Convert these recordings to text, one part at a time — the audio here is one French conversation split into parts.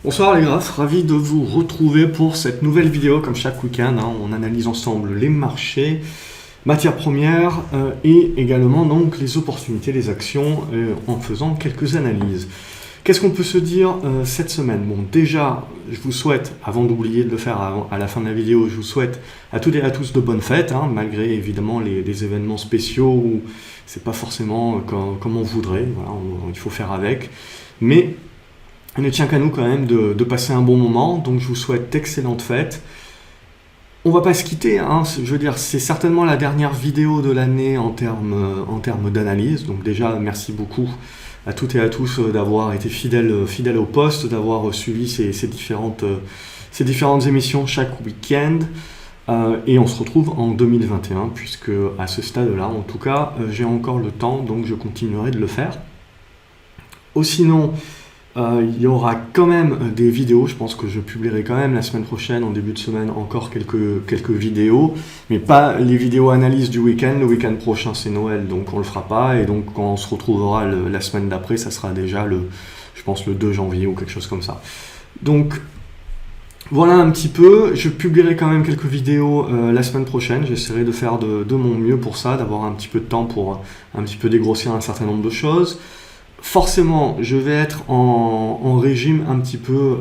Bonsoir les graphes, ravi de vous retrouver pour cette nouvelle vidéo comme chaque week-end. On analyse ensemble les marchés, matières premières et également donc les opportunités, les actions en faisant quelques analyses. Qu'est-ce qu'on peut se dire cette semaine? Bon, déjà, je vous souhaite, avant d'oublier de le faire à la fin de la vidéo, je vous souhaite à toutes et à tous de bonnes fêtes, malgré évidemment les événements spéciaux où c'est pas forcément comme on voudrait. Voilà, il faut faire avec. Mais il ne tient qu'à nous quand même de passer un bon moment, donc je vous souhaite d'excellentes fêtes. On va pas se quitter, je veux dire, c'est certainement la dernière vidéo de l'année en termes d'analyse, donc déjà merci beaucoup à toutes et à tous d'avoir été fidèles au poste, d'avoir suivi ces différentes émissions chaque week-end, et on se retrouve en 2021, puisque à ce stade-là, en tout cas, j'ai encore le temps, donc je continuerai de le faire. Sinon, il y aura quand même des vidéos, je pense que je publierai quand même la semaine prochaine, en début de semaine, encore quelques vidéos, mais pas les vidéos analyse du week-end. Le week-end prochain c'est Noël, donc on le fera pas, et donc quand on se retrouvera la semaine d'après, ça sera déjà je pense le 2 janvier ou quelque chose comme ça. Donc voilà un petit peu, je publierai quand même quelques vidéos la semaine prochaine, j'essaierai de faire de mon mieux pour ça, d'avoir un petit peu de temps pour un petit peu dégrossir un certain nombre de choses. Forcément, je vais être en régime un petit peu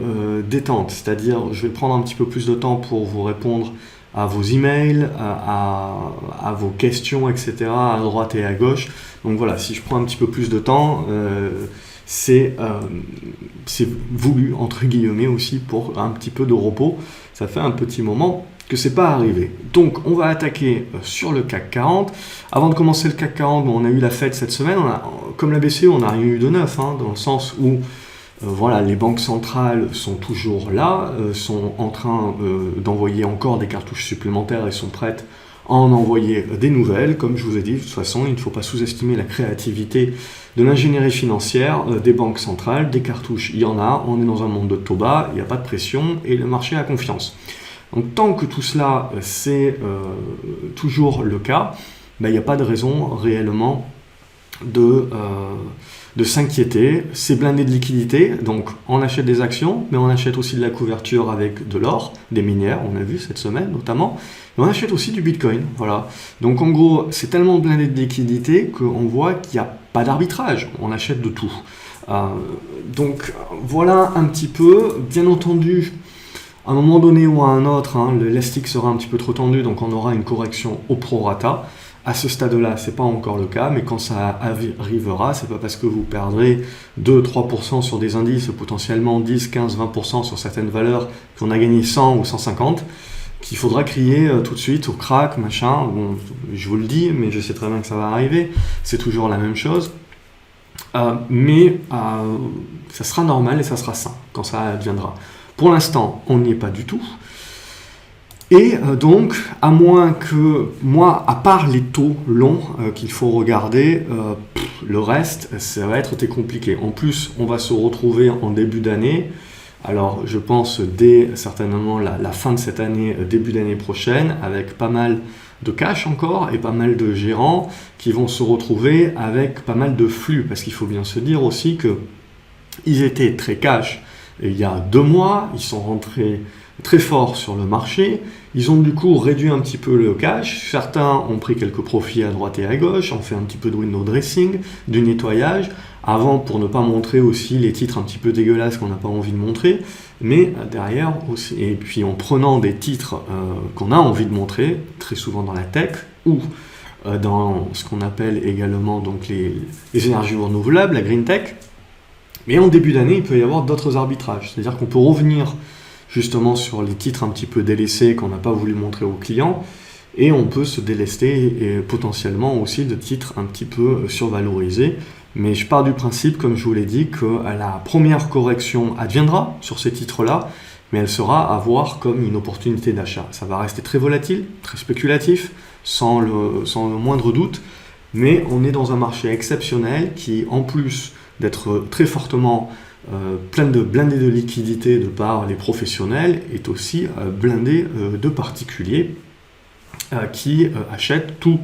détente, c'est-à-dire je vais prendre un petit peu plus de temps pour vous répondre à vos emails, à vos questions, etc., à droite et à gauche. Donc voilà, si je prends un petit peu plus de temps, c'est voulu, entre guillemets, aussi pour un petit peu de repos. Ça fait un petit moment que c'est pas arrivé. Donc on va attaquer sur le CAC 40. Avant de commencer le CAC 40, on a eu la fête cette semaine. Comme la BCE, on n'a rien eu de neuf, dans le sens où voilà, les banques centrales sont toujours là, sont en train d'envoyer encore des cartouches supplémentaires et sont prêtes à en envoyer des nouvelles. Comme je vous ai dit, de toute façon, il ne faut pas sous-estimer la créativité de l'ingénierie financière des banques centrales. Des cartouches, il y en a, on est dans un monde de taux bas, il n'y a pas de pression et le marché a confiance. Donc tant que tout cela c'est toujours le cas, il n'y a pas de raison réellement de s'inquiéter. C'est blindé de liquidité, donc on achète des actions, mais on achète aussi de la couverture avec de l'or, des minières, on a vu cette semaine notamment, et on achète aussi du Bitcoin. Voilà. Donc en gros, c'est tellement blindé de liquidité qu'on voit qu'il n'y a pas d'arbitrage, on achète de tout. Donc voilà un petit peu, bien entendu. À un moment donné ou à un autre, l'élastique sera un petit peu trop tendu, donc on aura une correction au prorata. À ce stade-là, ce n'est pas encore le cas, mais quand ça arrivera, ce n'est pas parce que vous perdrez 2-3% sur des indices, potentiellement 10, 15, 20% sur certaines valeurs, qu'on a gagné 100 ou 150, qu'il faudra crier tout de suite au crack, machin. Bon, je vous le dis, mais je sais très bien que ça va arriver. C'est toujours la même chose. Mais ça sera normal et ça sera sain quand ça adviendra. Pour l'instant, on n'y est pas du tout. Et donc, à moins que, à part les taux longs qu'il faut regarder, le reste, ça va être très compliqué. En plus, on va se retrouver en début d'année. Alors, je pense dès certainement la fin de cette année, début d'année prochaine, avec pas mal de cash encore et pas mal de gérants qui vont se retrouver avec pas mal de flux. Parce qu'il faut bien se dire aussi qu'ils étaient très cash. Et il y a 2 mois, ils sont rentrés très fort sur le marché. Ils ont du coup réduit un petit peu le cash. Certains ont pris quelques profits à droite et à gauche, ont fait un petit peu de window dressing, du nettoyage, avant pour ne pas montrer aussi les titres un petit peu dégueulasses qu'on n'a pas envie de montrer, mais derrière aussi, et puis en prenant des titres qu'on a envie de montrer, très souvent dans la tech ou dans ce qu'on appelle également donc les énergies renouvelables, la green tech. Mais en début d'année, il peut y avoir d'autres arbitrages. C'est-à-dire qu'on peut revenir justement sur les titres un petit peu délaissés qu'on n'a pas voulu montrer aux clients, et on peut se délester et potentiellement aussi de titres un petit peu survalorisés. Mais je pars du principe, comme je vous l'ai dit, que la première correction adviendra sur ces titres-là, mais elle sera à voir comme une opportunité d'achat. Ça va rester très volatile, très spéculatif, sans le moindre doute, mais on est dans un marché exceptionnel qui, en plus d'être très fortement blindé de liquidités de par les professionnels, est aussi blindé de particuliers qui achètent tout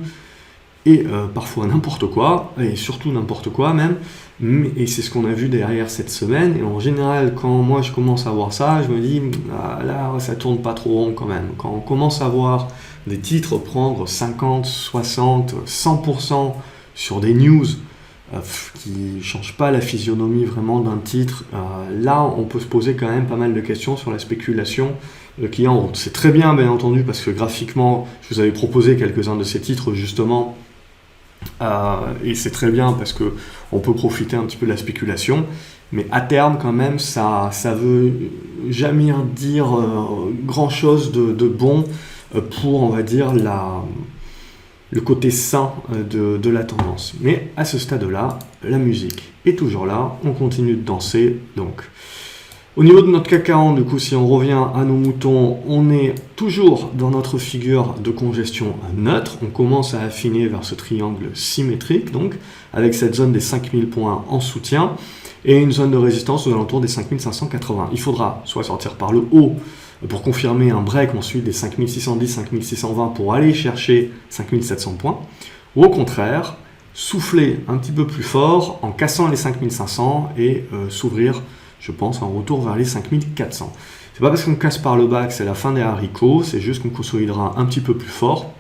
et parfois n'importe quoi, et surtout n'importe quoi même, et c'est ce qu'on a vu derrière cette semaine, et en général quand moi je commence à voir ça, je me dis ah, là ça tourne pas trop rond quand même. Quand on commence à voir des titres prendre 50, 60, 100% sur des news qui ne changent pas la physionomie vraiment d'un titre, là on peut se poser quand même pas mal de questions sur la spéculation qu'il y a en route. C'est très bien entendu parce que graphiquement je vous avais proposé quelques-uns de ces titres justement, et c'est très bien parce qu'on peut profiter un petit peu de la spéculation, mais à terme quand même ça veut jamais dire grand chose de bon pour, on va dire, le côté sain de la tendance. Mais à ce stade-là, la musique est toujours là, on continue de danser. Donc, au niveau de notre CAC 40, du coup, si on revient à nos moutons, on est toujours dans notre figure de congestion neutre. On commence à affiner vers ce triangle symétrique, donc, avec cette zone des 5000 points en soutien et une zone de résistance aux alentours des 5580. Il faudra soit sortir par le haut pour confirmer un break ensuite des 5610, 5620 pour aller chercher 5700 points, ou au contraire, souffler un petit peu plus fort en cassant les 5500 et s'ouvrir, je pense, en retour vers les 5400. C'est pas parce qu'on casse par le bas que c'est la fin des haricots, c'est juste qu'on consolidera un petit peu plus fort.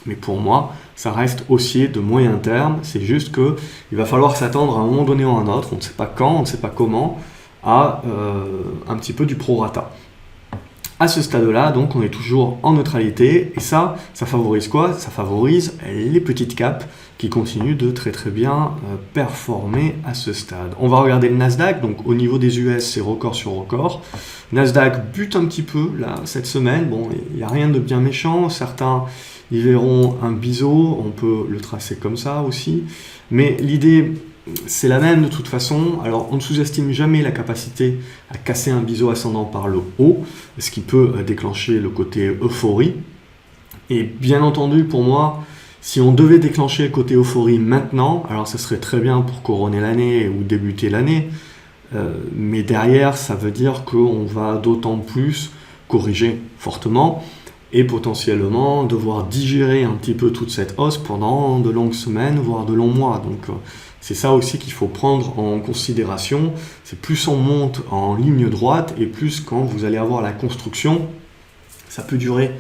Mais pour moi, ça reste haussier de moyen terme, c'est juste qu'il va falloir s'attendre à un moment donné ou à un autre, on ne sait pas quand, on ne sait pas comment, à un petit peu du prorata. À ce stade-là, donc, on est toujours en neutralité, et ça favorise quoi? Ça favorise les petites capes qui continuent de très très bien performer à ce stade. On va regarder le Nasdaq, donc au niveau des US, c'est record sur record. Nasdaq bute un petit peu là cette semaine, bon, il n'y a rien de bien méchant, certains y verront un biseau, on peut le tracer comme ça aussi, mais l'idée c'est la même de toute façon. Alors on ne sous-estime jamais la capacité à casser un biseau ascendant par le haut, ce qui peut déclencher le côté euphorie. Et bien entendu pour moi, si on devait déclencher le côté euphorie maintenant, alors ça serait très bien pour couronner l'année ou débuter l'année, mais derrière ça veut dire qu'on va d'autant plus corriger fortement et potentiellement devoir digérer un petit peu toute cette hausse pendant de longues semaines, voire de longs mois. Donc c'est ça aussi qu'il faut prendre en considération, c'est plus on monte en ligne droite et plus quand vous allez avoir la construction, ça peut durer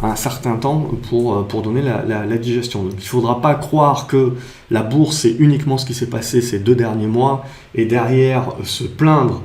un certain temps pour donner la digestion. Donc il ne faudra pas croire que la bourse c'est uniquement ce qui s'est passé ces 2 derniers mois et derrière se plaindre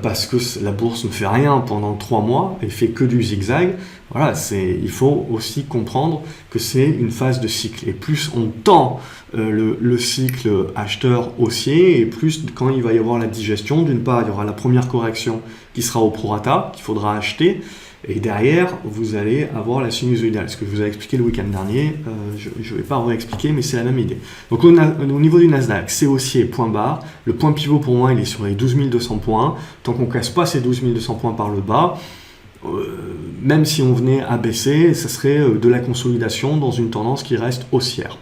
parce que la bourse ne fait rien pendant 3 mois et fait que du zigzag. Voilà, il faut aussi comprendre que c'est une phase de cycle. Et plus on tend le cycle acheteur haussier, et plus quand il va y avoir la digestion, d'une part, il y aura la première correction qui sera au prorata, qu'il faudra acheter, et derrière, vous allez avoir la sinusoïdale. Ce que je vous ai expliqué le week-end dernier, je ne vais pas réexpliquer, mais c'est la même idée. Donc au niveau du Nasdaq, c'est haussier, point barre. Le point pivot pour moi, il est sur les 12 200 points. Tant qu'on ne casse pas ces 12 200 points par le bas, même si on venait à baisser, ça serait de la consolidation dans une tendance qui reste haussière.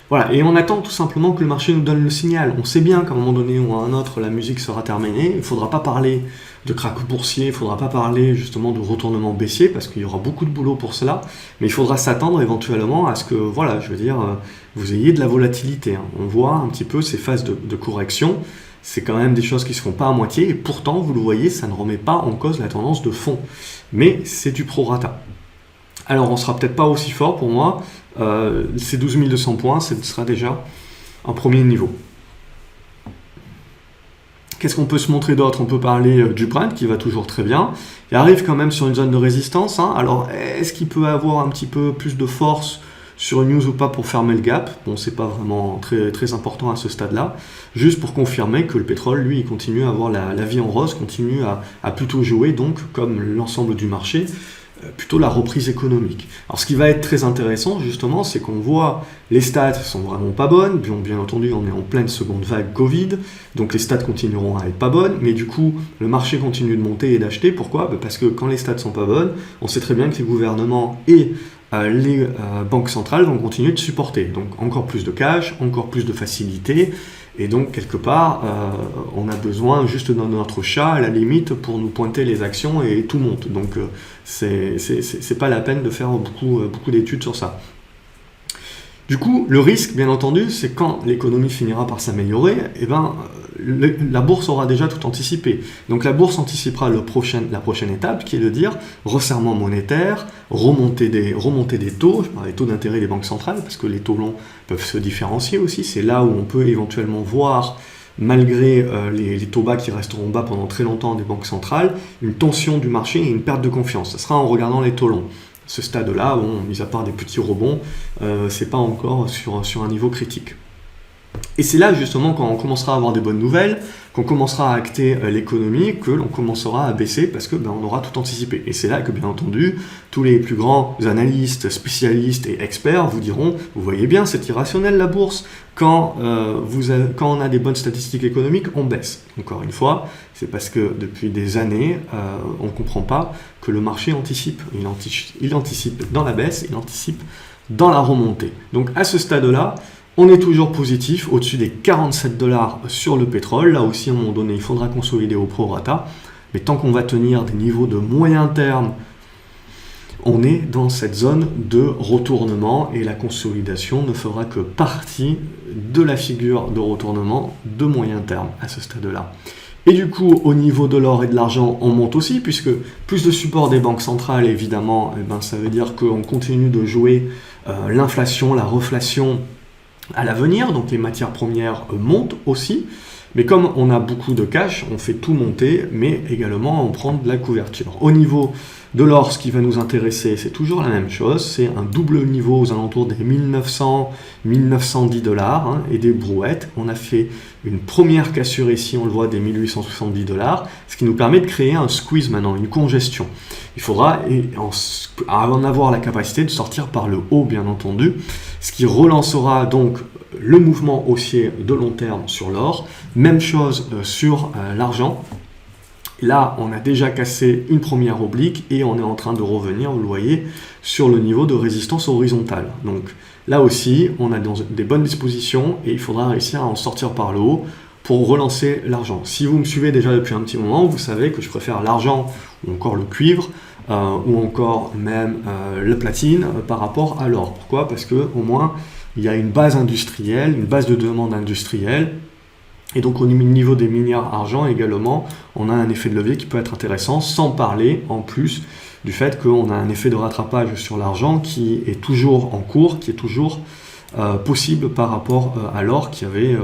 Voilà, et on attend tout simplement que le marché nous donne le signal. On sait bien qu'à un moment donné ou à un autre, la musique sera terminée. Il ne faudra pas parler de krach boursier, il ne faudra pas parler justement de retournement baissier, parce qu'il y aura beaucoup de boulot pour cela. Mais il faudra s'attendre éventuellement à ce que, voilà, je veux dire, vous ayez de la volatilité. On voit un petit peu ces phases de correction. C'est quand même des choses qui ne se font pas à moitié, et pourtant, vous le voyez, ça ne remet pas en cause la tendance de fond. Mais c'est du prorata. Alors, on ne sera peut-être pas aussi fort pour moi. Ces 12 200 points, ce sera déjà un premier niveau. Qu'est-ce qu'on peut se montrer d'autre? On peut parler du Brent qui va toujours très bien. Il arrive quand même sur une zone de résistance. Alors, est-ce qu'il peut avoir un petit peu plus de force sur une news ou pas pour fermer le gap? Bon, c'est pas vraiment très, très important à ce stade-là. Juste pour confirmer que le pétrole, lui, il continue à avoir la vie en rose, continue à plutôt jouer, donc, comme l'ensemble du marché, plutôt la reprise économique. Alors ce qui va être très intéressant justement, c'est qu'on voit les stats sont vraiment pas bonnes, bien entendu on est en pleine seconde vague Covid, donc les stats continueront à être pas bonnes, mais du coup le marché continue de monter et d'acheter. Pourquoi? Parce que quand les stats sont pas bonnes, on sait très bien que les gouvernements et les banques centrales vont continuer de supporter, donc encore plus de cash, encore plus de facilité. Et donc, quelque part, on a besoin juste de notre chat, à la limite, pour nous pointer les actions et tout monte. Donc, c'est pas la peine de faire beaucoup d'études sur ça. Du coup, le risque, bien entendu, c'est quand l'économie finira par s'améliorer, eh ben, la bourse aura déjà tout anticipé. Donc la bourse anticipera la prochaine étape, qui est de dire resserrement monétaire, remontée des taux, je parle des taux d'intérêt des banques centrales, parce que les taux longs peuvent se différencier aussi, c'est là où on peut éventuellement voir, malgré les taux bas qui resteront bas pendant très longtemps des banques centrales, une tension du marché et une perte de confiance. Ce sera en regardant les taux longs. Ce stade-là, bon, mis à part des petits rebonds, c'est pas encore sur un niveau critique. Et c'est là justement quand on commencera à avoir des bonnes nouvelles, qu'on commencera à acter l'économie, que l'on commencera à baisser parce que on aura tout anticipé. Et c'est là que bien entendu, tous les plus grands analystes, spécialistes et experts vous diront, vous voyez bien, c'est irrationnel la bourse, quand on a des bonnes statistiques économiques, on baisse. Encore une fois, c'est parce que depuis des années, on ne comprend pas que le marché anticipe. Il anticipe dans la baisse, il anticipe dans la remontée. Donc à ce stade-là, on est toujours positif, au-dessus des 47 $ sur le pétrole. Là aussi, à un moment donné, il faudra consolider au prorata. Mais tant qu'on va tenir des niveaux de moyen terme, on est dans cette zone de retournement et la consolidation ne fera que partie de la figure de retournement de moyen terme à ce stade-là. Et du coup, au niveau de l'or et de l'argent, on monte aussi, puisque plus de support des banques centrales, évidemment, ça veut dire qu'on continue de jouer l'inflation, la reflation à l'avenir, donc les matières premières montent aussi, mais comme on a beaucoup de cash, on fait tout monter, mais également on prend de la couverture. Au niveau de l'or, ce qui va nous intéresser, c'est toujours la même chose, c'est un double niveau aux alentours des 1900-1910 $, et des brouettes. On a fait une première cassure ici, on le voit, des 1870 $, ce qui nous permet de créer un squeeze maintenant, une congestion. Il faudra en avoir la capacité de sortir par le haut, bien entendu, ce qui relancera donc le mouvement haussier de long terme sur l'or. Même chose sur l'argent. Là, on a déjà cassé une première oblique et on est en train de revenir, vous le voyez, sur le niveau de résistance horizontale. Donc là aussi, on a des bonnes dispositions et il faudra réussir à en sortir par le haut pour relancer l'argent. Si vous me suivez déjà depuis un petit moment, vous savez que je préfère l'argent ou encore le cuivre ou encore même la platine par rapport à l'or. Pourquoi ? Parce qu'au moins, il y a une base industrielle, une base de demande industrielle. Et donc au niveau des minières argent également, on a un effet de levier qui peut être intéressant, sans parler en plus du fait qu'on a un effet de rattrapage sur l'argent qui est toujours en cours, qui est toujours possible par rapport à l'or qui avait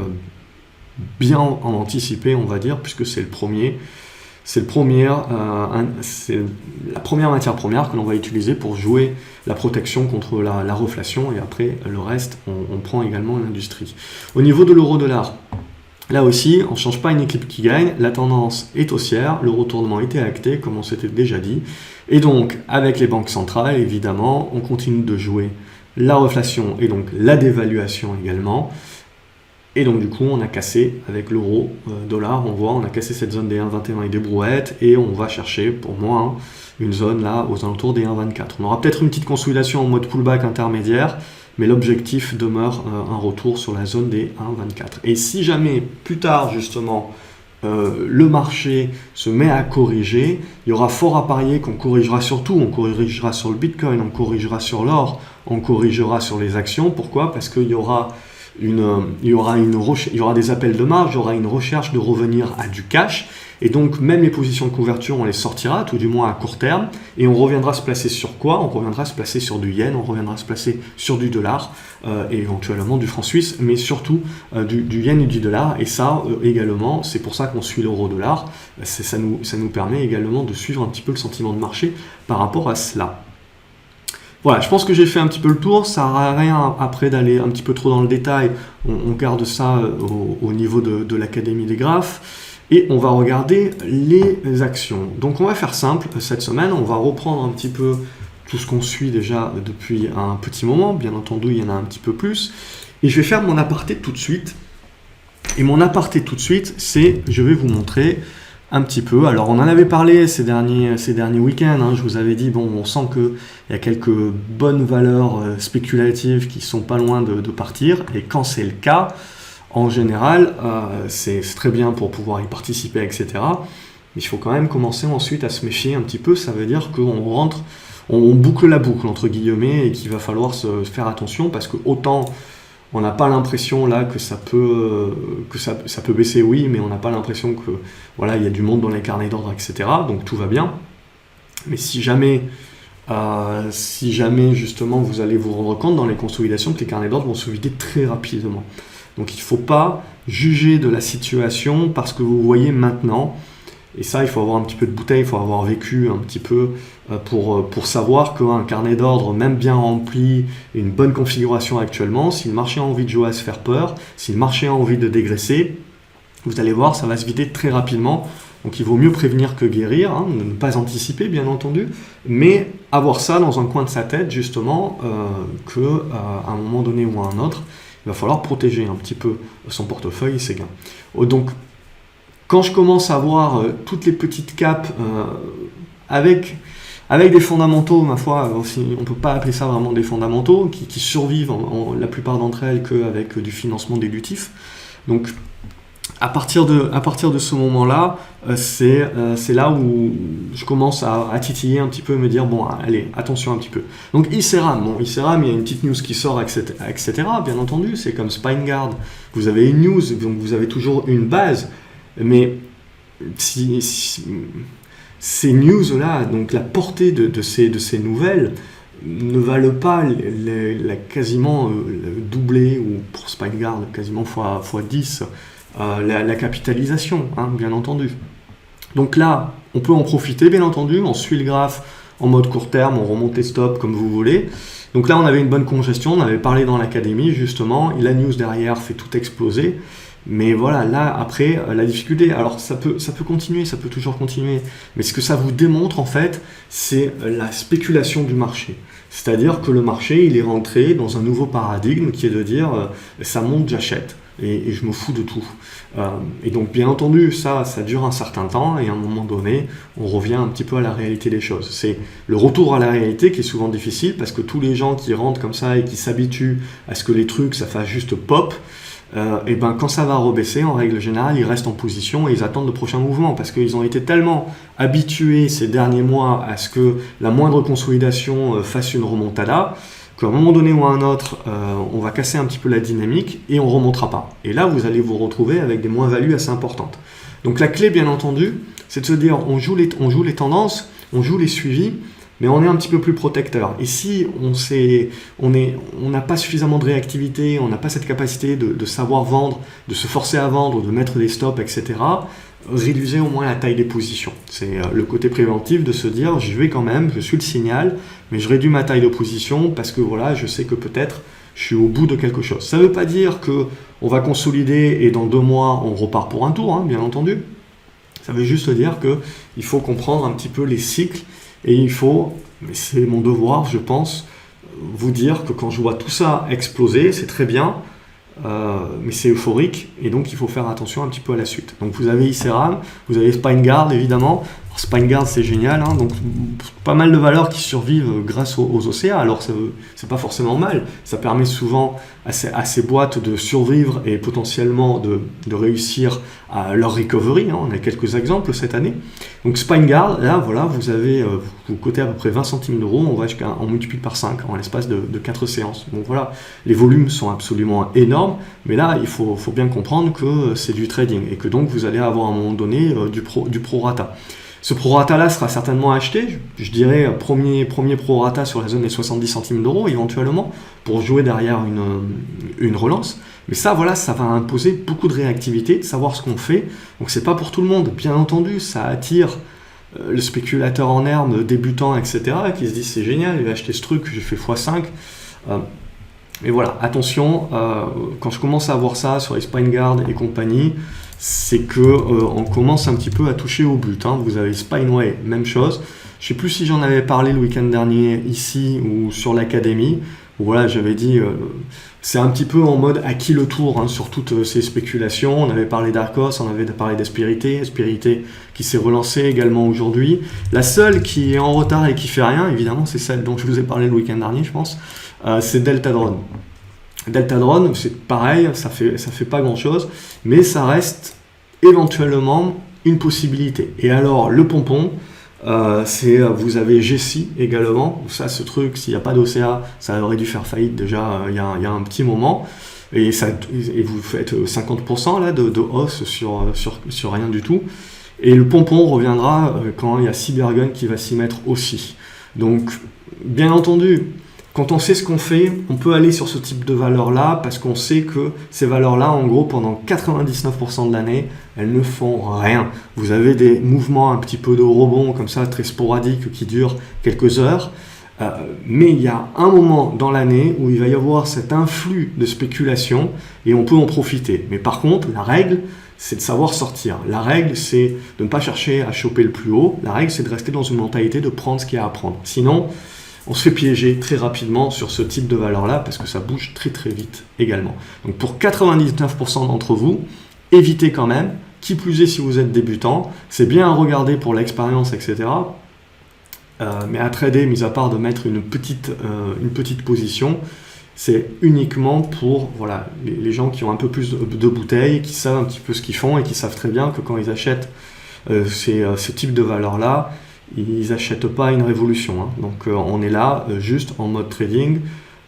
bien anticipé, on va dire, puisque c'est la première matière première que l'on va utiliser pour jouer la protection contre la reflation, et après le reste, on prend également l'industrie. Au niveau de l'euro-dollar, là aussi, on ne change pas une équipe qui gagne, la tendance est haussière, le retournement était acté, comme on s'était déjà dit, et donc avec les banques centrales, évidemment, on continue de jouer la reflation et donc la dévaluation également. Et donc du coup, on a cassé avec l'euro dollar, on a cassé cette zone des 1,21 et des brouettes, et on va chercher, pour moi, une zone là aux alentours des 1,24. On aura peut-être une petite consolidation en mode pullback intermédiaire, mais l'objectif demeure un retour sur la zone des 1,24. Et si jamais, plus tard justement, le marché se met à corriger, il y aura fort à parier qu'on corrigera sur tout, on corrigera sur le Bitcoin, on corrigera sur l'or, on corrigera sur les actions. Pourquoi ? Parce qu'il y aura des appels de marge, il y aura une recherche de revenir à du cash, et donc même les positions de couverture, on les sortira, tout du moins à court terme, et on reviendra se placer sur quoi ? On reviendra se placer sur du yen, on reviendra se placer sur du dollar, et éventuellement du franc suisse, mais surtout du yen et du dollar, et ça également, c'est pour ça qu'on suit l'euro-dollar, ça nous permet également de suivre un petit peu le sentiment de marché par rapport à cela. Voilà, je pense que j'ai fait un petit peu le tour, ça ne sert à rien après d'aller un petit peu trop dans le détail, on garde ça au niveau de l'Académie des graphes, et on va regarder les actions. Donc on va faire simple, cette semaine, on va reprendre un petit peu tout ce qu'on suit déjà depuis un petit moment, bien entendu il y en a un petit peu plus, et je vais faire mon aparté tout de suite. Et mon aparté tout de suite, c'est, je vais vous montrer un petit peu. Alors on en avait parlé ces derniers week-ends, je vous avais dit, bon, on sent qu'il y a quelques bonnes valeurs spéculatives qui sont pas loin de partir, et quand c'est le cas, en général, c'est très bien pour pouvoir y participer, etc. Mais il faut quand même commencer ensuite à se méfier un petit peu, ça veut dire qu'on rentre on boucle la boucle entre guillemets et qu'il va falloir se faire attention parce que autant on n'a pas l'impression là que ça peut baisser, oui, mais on n'a pas l'impression que voilà, il y a du monde dans les carnets d'ordre, etc. Donc tout va bien. Mais si jamais justement vous allez vous rendre compte dans les consolidations que les carnets d'ordre vont se vider très rapidement. Donc il ne faut pas juger de la situation parce que vous voyez maintenant. Et ça, il faut avoir un petit peu de bouteille, il faut avoir vécu un petit peu pour savoir qu'un carnet d'ordre, même bien rempli, une bonne configuration actuellement, si le marché a envie de jouer à se faire peur, si le marché a envie de dégraisser, vous allez voir, ça va se vider très rapidement. Donc il vaut mieux prévenir que guérir, hein, ne pas anticiper bien entendu, mais avoir ça dans un coin de sa tête justement qu'à un moment donné ou à un autre, il va falloir protéger un petit peu son portefeuille et ses gains. Donc quand je commence à voir toutes les petites capes avec des fondamentaux, ma foi, on ne peut pas appeler ça vraiment des fondamentaux, qui survivent la plupart d'entre elles qu'avec du financement dilutif. Donc à partir de ce moment-là, c'est là où je commence à titiller un petit peu et me dire, bon, allez, attention un petit peu. Donc Iceram, il y a une petite news qui sort, etc. Bien entendu, c'est comme Spineguard. Vous avez une news, donc vous avez toujours une base. Mais ces news-là, donc la portée de ces nouvelles, ne valent pas quasiment doubler, ou pour Spineguard, quasiment x10, la capitalisation, hein, bien entendu. Donc là, on peut en profiter, bien entendu, on suit le graphe en mode court terme, on remonte les stops comme vous voulez. Donc là, on avait une bonne congestion, on avait parlé dans l'académie, justement, et la news derrière fait tout exploser. Mais voilà, là, après, la difficulté, alors ça peut continuer, ça peut toujours continuer, mais ce que ça vous démontre, en fait, c'est la spéculation du marché. C'est-à-dire que le marché, il est rentré dans un nouveau paradigme qui est de dire, ça monte, j'achète, et je me fous de tout. Et donc, bien entendu, ça dure un certain temps, et à un moment donné, on revient un petit peu à la réalité des choses. C'est le retour à la réalité qui est souvent difficile, parce que tous les gens qui rentrent comme ça et qui s'habituent à ce que les trucs, ça fasse juste pop, et ben quand ça va rebaisser, en règle générale, ils restent en position et ils attendent le prochain mouvement parce qu'ils ont été tellement habitués ces derniers mois à ce que la moindre consolidation fasse une remontada qu'à un moment donné ou à un autre, on va casser un petit peu la dynamique et on ne remontera pas. Et là, vous allez vous retrouver avec des moins-values assez importantes. Donc la clé, bien entendu, c'est de se dire on joue les tendances, on joue les suivis, mais on est un petit peu plus protecteur. Et si on n'a pas suffisamment de réactivité, on n'a pas cette capacité de savoir vendre, de se forcer à vendre, de mettre des stops, etc., réduisez au moins la taille des positions. C'est le côté préventif de se dire, j'y vais quand même, je suis le signal, mais je réduis ma taille de position parce que voilà, je sais que peut-être je suis au bout de quelque chose. Ça ne veut pas dire qu'on va consolider et dans 2 mois, on repart pour un tour, hein, bien entendu. Ça veut juste dire qu'il faut comprendre un petit peu les cycles. Et il faut, mais c'est mon devoir, je pense, vous dire que quand je vois tout ça exploser, c'est très bien, mais c'est euphorique, et donc il faut faire attention un petit peu à la suite. Donc vous avez Iceram, vous avez Spineguard, évidemment. Alors, Spineguard, c'est génial, hein, donc pas mal de valeurs qui survivent grâce aux OCA. Alors c'est pas forcément mal, ça permet souvent à ces boîtes de survivre et potentiellement de réussir à leur recovery, hein. On a quelques exemples cette année. Donc Spineguard, là voilà, vous cotez à peu près 20 centimes d'euros, on multiplie par 5 en l'espace de 4 séances. Donc voilà, les volumes sont absolument énormes, mais là il faut bien comprendre que c'est du trading et que donc vous allez avoir à un moment donné du prorata. Ce prorata-là sera certainement acheté, je dirais premier prorata sur la zone des 70 centimes d'euros éventuellement, pour jouer derrière une relance. Mais ça, voilà, ça va imposer beaucoup de réactivité, de savoir ce qu'on fait. Donc c'est pas pour tout le monde, bien entendu, ça attire le spéculateur en herbe, débutant, etc., qui se dit c'est génial, il va acheter ce truc, j'ai fait x5. Mais voilà, attention, quand je commence à voir ça sur les Spineguard et compagnie, c'est que on commence un petit peu à toucher au but, hein. Vous avez Spineway, même chose. Je ne sais plus si j'en avais parlé le week-end dernier ici ou sur l'académie. Voilà, j'avais dit, c'est un petit peu en mode à qui le tour, hein, sur toutes ces spéculations. On avait parlé d'Arcos, on avait parlé d'Espérité qui s'est relancé également aujourd'hui. La seule qui est en retard et qui fait rien, évidemment, c'est celle dont je vous ai parlé le week-end dernier, je pense, c'est Deltadrone. Deltadrone, c'est pareil, ça fait pas grand-chose, mais ça reste éventuellement une possibilité. Et alors, le pompon, Vous avez GC également. Ça, ce truc, s'il n'y a pas d'OCA, ça aurait dû faire faillite déjà il y a un petit moment. Et vous faites 50% là, de hausse sur rien du tout. Et le pompon reviendra quand il y a Cybergun qui va s'y mettre aussi. Donc, bien entendu, quand on sait ce qu'on fait, on peut aller sur ce type de valeurs-là parce qu'on sait que ces valeurs-là, en gros, pendant 99% de l'année, elles ne font rien. Vous avez des mouvements un petit peu de rebond comme ça, très sporadiques, qui durent quelques heures. Mais il y a un moment dans l'année où il va y avoir cet influx de spéculation et on peut en profiter. Mais par contre, la règle, c'est de savoir sortir. La règle, c'est de ne pas chercher à choper le plus haut. La règle, c'est de rester dans une mentalité de prendre ce qu'il y a à prendre. Sinon, on se fait piéger très rapidement sur ce type de valeur-là parce que ça bouge très très vite également. Donc pour 99% d'entre vous, évitez quand même, qui plus est si vous êtes débutant, c'est bien à regarder pour l'expérience, etc. Mais à trader, mis à part de mettre une petite position, c'est uniquement pour les gens qui ont un peu plus de bouteilles, qui savent un petit peu ce qu'ils font et qui savent très bien que quand ils achètent ce type de valeur-là, ils n'achètent pas une révolution. Hein. Donc on est là juste en mode trading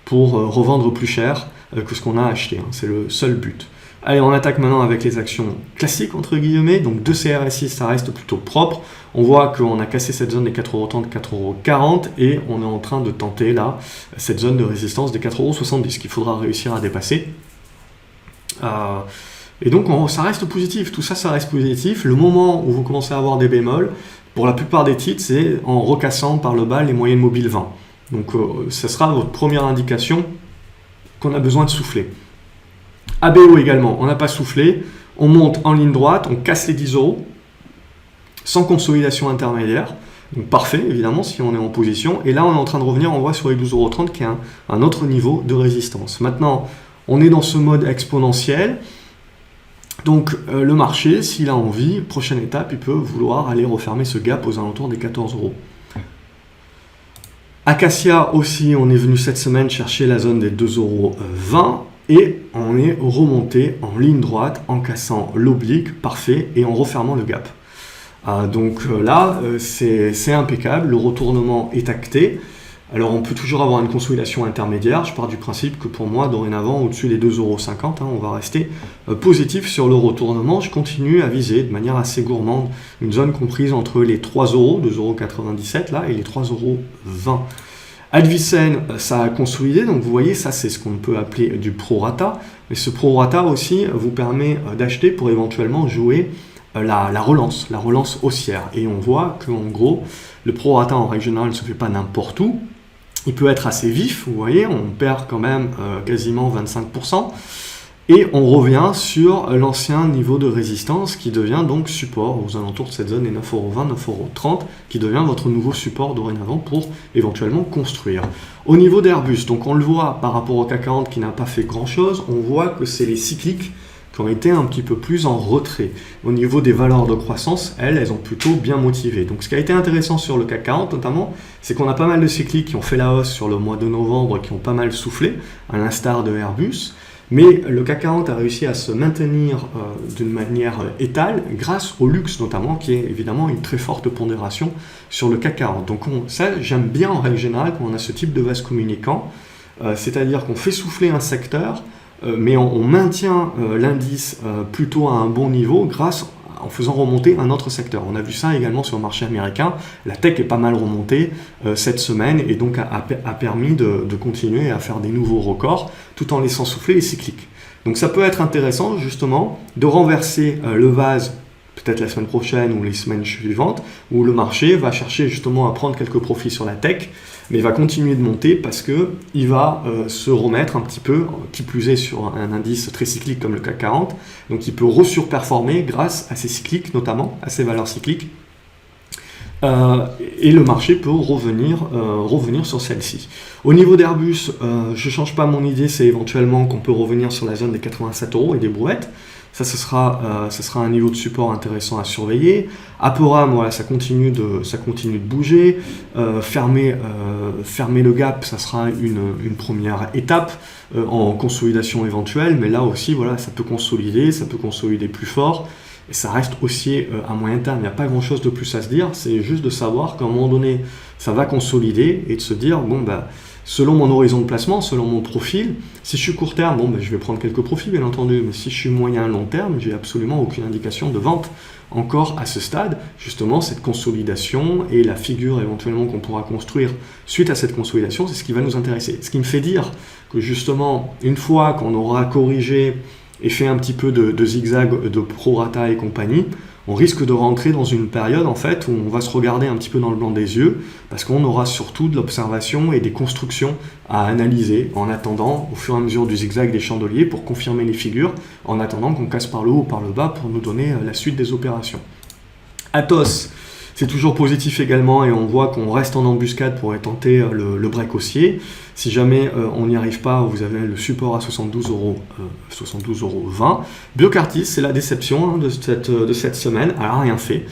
pour revendre plus cher que ce qu'on a acheté. Hein. C'est le seul but. Allez, on attaque maintenant avec les actions classiques, entre guillemets. Donc de CRSI, ça reste plutôt propre. On voit qu'on a cassé cette zone des 4,30 €, 4,40 € et on est en train de tenter là cette zone de résistance des 4,70 € qu'il faudra réussir à dépasser. Et donc ça reste positif, tout ça, ça reste positif. Le moment où vous commencez à avoir des bémols, pour la plupart des titres, c'est en recassant par le bas les moyennes mobiles 20. Donc ça sera votre première indication qu'on a besoin de souffler. ABO également, on n'a pas soufflé, on monte en ligne droite, on casse les 10 €, sans consolidation intermédiaire. Donc parfait, évidemment, si on est en position. Et là, on est en train de revenir, on voit sur les 12,30 € qui est un autre niveau de résistance. Maintenant, on est dans ce mode exponentiel. Donc le marché, s'il a envie, prochaine étape, il peut vouloir aller refermer ce gap aux alentours des 14 €. Acacia aussi, on est venu cette semaine chercher la zone des 2,20 € et on est remonté en ligne droite en cassant l'oblique, parfait, et en refermant le gap. Donc là, c'est impeccable, le retournement est acté. Alors on peut toujours avoir une consolidation intermédiaire, je pars du principe que pour moi, dorénavant, au-dessus des 2,50 €, on va rester positif sur le retournement. Je continue à viser de manière assez gourmande une zone comprise entre les 3 €, 2,97 € là, et les 3,20 €. Advicen, ça a consolidé, donc vous voyez, ça c'est ce qu'on peut appeler du prorata, mais ce prorata aussi vous permet d'acheter pour éventuellement jouer la relance haussière. Et on voit qu'en gros, le prorata en règle générale ne se fait pas n'importe où. Il peut être assez vif, vous voyez, on perd quand même quasiment 25%. Et on revient sur l'ancien niveau de résistance qui devient donc support aux alentours de cette zone des 9,20 €, 9,30 €, qui devient votre nouveau support dorénavant pour éventuellement construire. Au niveau d'Airbus, donc on le voit par rapport au CAC 40 qui n'a pas fait grand chose, on voit que c'est les cycliques qui ont été un petit peu plus en retrait. Au niveau des valeurs de croissance, elles ont plutôt bien motivé. Donc ce qui a été intéressant sur le CAC 40 notamment, c'est qu'on a pas mal de cycliques qui ont fait la hausse sur le mois de novembre, qui ont pas mal soufflé, à l'instar de Airbus. Mais le CAC 40 a réussi à se maintenir d'une manière étale grâce au luxe notamment, qui est évidemment une très forte pondération sur le CAC 40. Donc ça, j'aime bien en règle générale quand on a ce type de vase communicant, c'est-à-dire qu'on fait souffler un secteur, mais on maintient l'indice plutôt à un bon niveau en faisant remonter un autre secteur. On a vu ça également sur le marché américain. La tech est pas mal remontée cette semaine et donc a permis de continuer à faire des nouveaux records tout en laissant souffler les cycliques. Donc ça peut être intéressant justement de renverser le vase peut-être la semaine prochaine ou les semaines suivantes, où le marché va chercher justement à prendre quelques profits sur la tech, mais va continuer de monter parce qu'il va se remettre un petit peu, qui plus est sur un indice très cyclique comme le CAC 40, donc il peut resurperformer grâce à ces cycliques notamment, à ces valeurs cycliques, et le marché peut revenir sur celle-ci. Au niveau d'Airbus, je ne change pas mon idée, c'est éventuellement qu'on peut revenir sur la zone des 87 € et des brouettes. Ça, ce sera un niveau de support intéressant à surveiller. Aperam, voilà, ça continue de bouger. Fermer le gap, ça sera une première étape en consolidation éventuelle. Mais là aussi, voilà, ça peut consolider plus fort. et ça reste haussier à moyen terme. Il n'y a pas grand-chose de plus à se dire, c'est juste de savoir qu'à un moment donné, ça va consolider et de se dire, bon, bah, selon mon horizon de placement, selon mon profil, si je suis court terme, bon, bah, je vais prendre quelques profits, bien entendu, mais si je suis moyen long terme, j'ai absolument aucune indication de vente encore à ce stade. Justement, cette consolidation et la figure éventuellement qu'on pourra construire suite à cette consolidation, c'est ce qui va nous intéresser. Ce qui me fait dire que justement, une fois qu'on aura corrigé et fait un petit peu de zigzag de prorata et compagnie, on risque de rentrer dans une période en fait où on va se regarder un petit peu dans le blanc des yeux parce qu'on aura surtout de l'observation et des constructions à analyser en attendant au fur et à mesure du zigzag des chandeliers pour confirmer les figures, en attendant qu'on casse par le haut ou par le bas pour nous donner la suite des opérations. Atos, c'est toujours positif également et on voit qu'on reste en embuscade pour tenter le break haussier. Si jamais on n'y arrive pas, vous avez le support à 72,20 €. Biocartis, c'est la déception hein, de cette semaine. Elle n'a rien fait.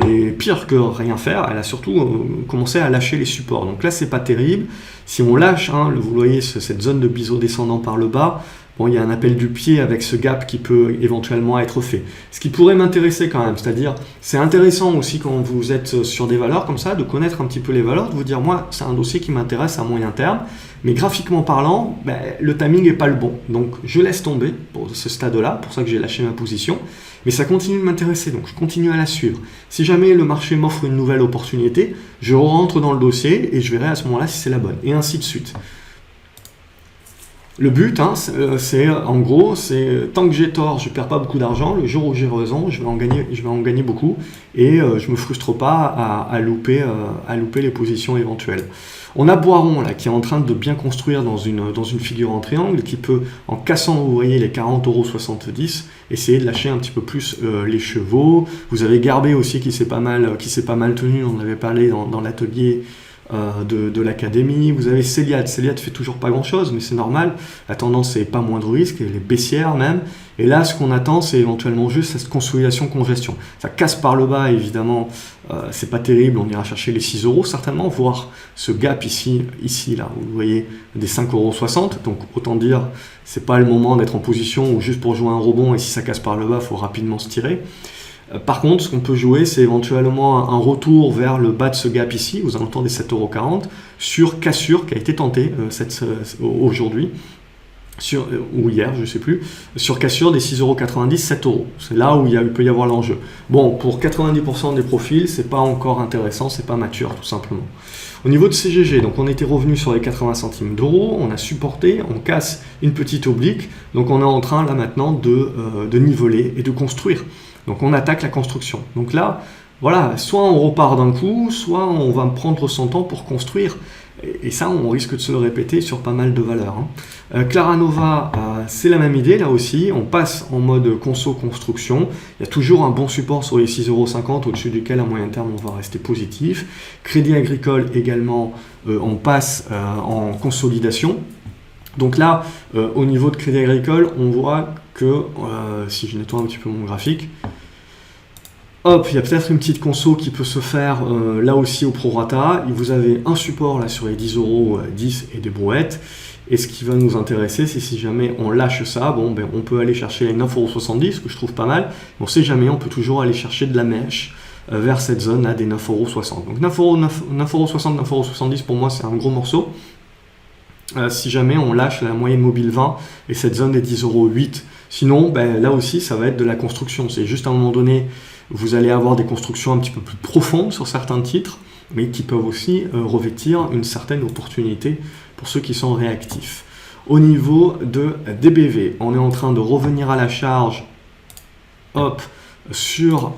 Et pire que rien faire, elle a surtout commencé à lâcher les supports. Donc là, c'est pas terrible. Si on lâche, hein, vous voyez cette zone de biseau descendant par le bas, bon, il y a un appel du pied avec ce gap qui peut éventuellement être fait. Ce qui pourrait m'intéresser quand même, c'est-à-dire, c'est intéressant aussi quand vous êtes sur des valeurs comme ça, de connaître un petit peu les valeurs, de vous dire, moi, c'est un dossier qui m'intéresse à moyen terme, mais graphiquement parlant, ben, le timing n'est pas le bon. Donc, je laisse tomber pour ce stade-là, pour ça que j'ai lâché ma position, mais ça continue de m'intéresser, donc je continue à la suivre. Si jamais le marché m'offre une nouvelle opportunité, je rentre dans le dossier et je verrai à ce moment-là si c'est la bonne, et ainsi de suite. Le but, hein, c'est en gros, c'est tant que j'ai tort, je ne perds pas beaucoup d'argent. Le jour où j'ai raison, je vais en gagner beaucoup et je ne me frustre pas à louper les positions éventuelles. On a Boiron là, qui est en train de bien construire dans une figure en triangle, qui peut, en cassant, vous voyez, les 40,70 €, essayer de lâcher un petit peu plus les chevaux. Vous avez Garbet aussi qui s'est pas mal tenu, on en avait parlé dans l'atelier de l'académie. Vous avez Céliade fait toujours pas grand chose, mais c'est normal, la tendance c'est pas moindre risque, elle est baissière même, et là ce qu'on attend c'est éventuellement juste cette consolidation-congestion. Ça casse par le bas évidemment, c'est pas terrible, on ira chercher les 6 € certainement, voire ce gap ici là, vous voyez des 5,60 €, donc autant dire c'est pas le moment d'être en position où juste pour jouer un rebond et si ça casse par le bas il faut rapidement se tirer. Par contre, ce qu'on peut jouer, c'est éventuellement un retour vers le bas de ce gap ici, aux alentours des 7,40 € sur cassure qui a été tentée aujourd'hui, ou hier, je ne sais plus, sur cassure des 6,90 €, 7 €. C'est là où il peut y avoir l'enjeu. Bon, pour 90% des profils, c'est pas encore intéressant, c'est pas mature tout simplement. Au niveau de CGG, donc on était revenu sur les 80 centimes d'euros, on a supporté, on casse une petite oblique, donc on est en train là maintenant de niveler et de construire. Donc on attaque la construction. Donc là, voilà, soit on repart d'un coup, soit on va prendre son temps pour construire. Et ça, on risque de se le répéter sur pas mal de valeurs. Claranova, c'est la même idée, là aussi. On passe en mode conso construction. Il y a toujours un bon support sur les 6,50 €, au-dessus duquel, à moyen terme, on va rester positif. Crédit Agricole également, on passe en consolidation. Donc là, au niveau de Crédit Agricole, on voit que, si je nettoie un petit peu mon graphique, hop, il y a peut-être une petite conso qui peut se faire là aussi au prorata. Vous avez un support là sur les 10,10 € et des brouettes. Et ce qui va nous intéresser, c'est si jamais on lâche ça, bon, ben, on peut aller chercher les 9,70 €, que je trouve pas mal. On ne sait jamais, on peut toujours aller chercher de la mèche vers cette zone là des 9,60 €. Donc 9,60 €, 9,70 € pour moi, c'est un gros morceau. Si jamais on lâche la moyenne mobile 20 et cette zone des 10,08 €. Sinon, ben, là aussi, ça va être de la construction. C'est juste à un moment donné, vous allez avoir des constructions un petit peu plus profondes sur certains titres, mais qui peuvent aussi revêtir une certaine opportunité pour ceux qui sont réactifs. Au niveau de DBV, on est en train de revenir à la charge, hop, sur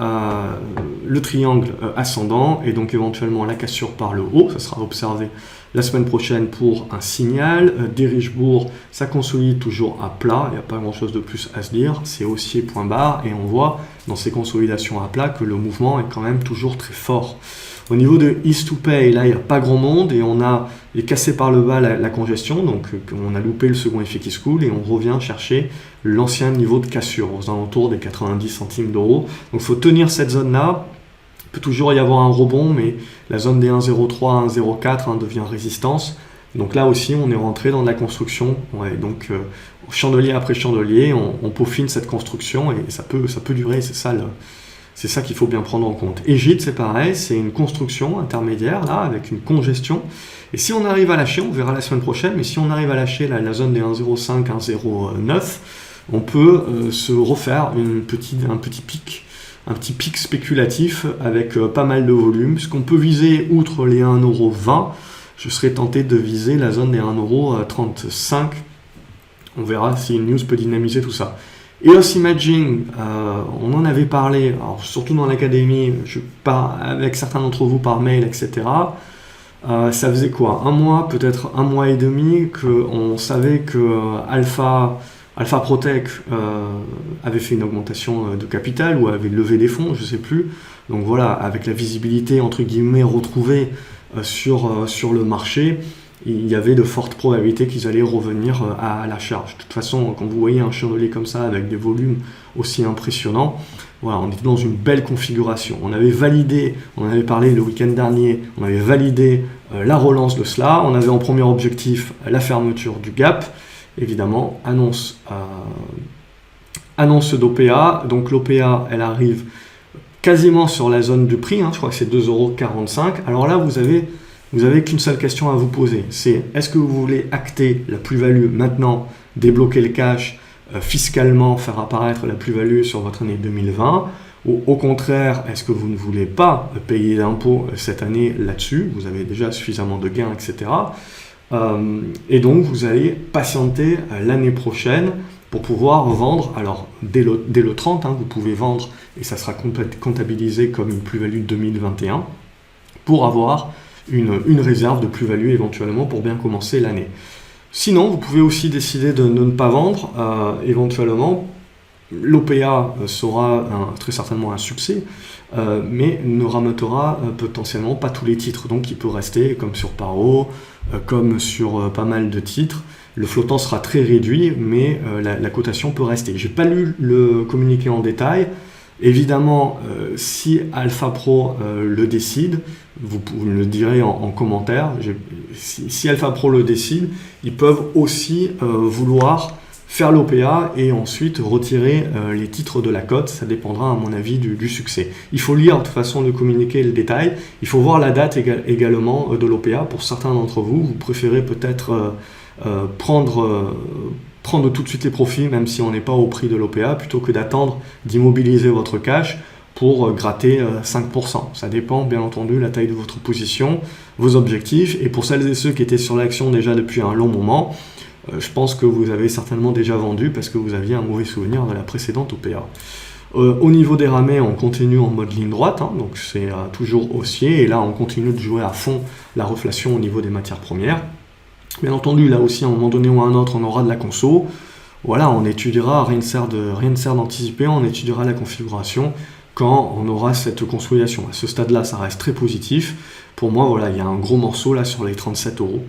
le triangle ascendant et donc éventuellement la cassure par le haut. Ça sera observé la semaine prochaine pour un signal. Des Richebourg, ça consolide toujours à plat, il n'y a pas grand chose de plus à se dire, c'est haussier point barre et on voit dans ces consolidations à plat que le mouvement est quand même toujours très fort. Au niveau de East to Pay, là il n'y a pas grand monde et on a cassé par le bas la congestion, donc on a loupé le second effet qui se coule et on revient chercher l'ancien niveau de cassure aux alentours des 90 centimes d'euros. Donc il faut tenir cette zone-là. Il peut toujours y avoir un rebond, mais la zone des 1,03, 1,04 devient résistance. Donc là aussi, on est rentré dans de la construction. Ouais, donc chandelier après chandelier, on peaufine cette construction et ça peut durer, c'est ça qu'il faut bien prendre en compte. Egide, c'est pareil, c'est une construction intermédiaire, là, avec une congestion. Et si on arrive à lâcher, on verra la semaine prochaine, mais si on arrive à lâcher la zone des 1,05, 1,09, on peut se refaire un petit pic spéculatif avec pas mal de volume. Ce qu'on peut viser, outre les 1,20 €, je serais tenté de viser la zone des 1,35 €. On verra si une news peut dynamiser tout ça. EOS Imaging, on en avait parlé, alors surtout dans l'académie, avec certains d'entre vous par mail, etc. Ça faisait quoi? Un mois, peut-être un mois et demi, qu'on savait que Alpha Protech avait fait une augmentation de capital ou avait levé des fonds, je ne sais plus. Donc voilà, avec la visibilité entre guillemets retrouvée sur le marché, il y avait de fortes probabilités qu'ils allaient revenir à la charge. De toute façon, quand vous voyez un chandelier comme ça avec des volumes aussi impressionnants, voilà, on était dans une belle configuration. On avait validé, on en avait parlé le week-end dernier, on avait validé la relance de cela. On avait en premier objectif la fermeture du gap. Évidemment, annonce d'OPA. Donc l'OPA, elle arrive quasiment sur la zone du prix, je crois que c'est 2,45 €. Alors là, vous avez qu'une seule question à vous poser, c'est est-ce que vous voulez acter la plus-value maintenant, débloquer le cash, fiscalement faire apparaître la plus-value sur votre année 2020, ou au contraire, est-ce que vous ne voulez pas payer d'impôts cette année là-dessus, vous avez déjà suffisamment de gains, etc. Et donc vous allez patienter l'année prochaine pour pouvoir vendre, alors dès le 30, vous pouvez vendre et ça sera comptabilisé comme une plus-value 2021 pour avoir une réserve de plus-value éventuellement pour bien commencer l'année. Sinon, vous pouvez aussi décider de ne pas vendre, éventuellement. L'OPA sera très certainement un succès, mais ne rameutera potentiellement pas tous les titres. Donc il peut rester comme sur Paro, comme sur pas mal de titres. Le flottant sera très réduit, mais la cotation peut rester. Je n'ai pas lu le communiqué en détail. Évidemment, si Alpha Pro le décide, vous me le direz en commentaire, si Alpha Pro le décide, ils peuvent aussi vouloir faire l'OPA et ensuite retirer les titres de la cote. Ça dépendra à mon avis du succès. Il faut lire de toute façon le communiqué et le détail. Il faut voir la date également de l'OPA. Pour certains d'entre vous, vous préférez peut-être prendre tout de suite les profits, même si on n'est pas au prix de l'OPA, plutôt que d'attendre d'immobiliser votre cash pour gratter 5%. Ça dépend bien entendu de la taille de votre position, vos objectifs, et pour celles et ceux qui étaient sur l'action déjà depuis un long moment, je pense que vous avez certainement déjà vendu parce que vous aviez un mauvais souvenir de la précédente OPA. Au niveau des ramets, on continue en mode ligne droite, donc c'est toujours haussier, et là on continue de jouer à fond la reflation au niveau des matières premières. Bien entendu, là aussi, à un moment donné ou à un autre, on aura de la conso. Voilà, on étudiera, rien ne sert d'anticiper, on étudiera la configuration quand on aura cette consolidation. À ce stade-là, ça reste très positif. Pour moi, voilà, il y a un gros morceau là sur les 37 €.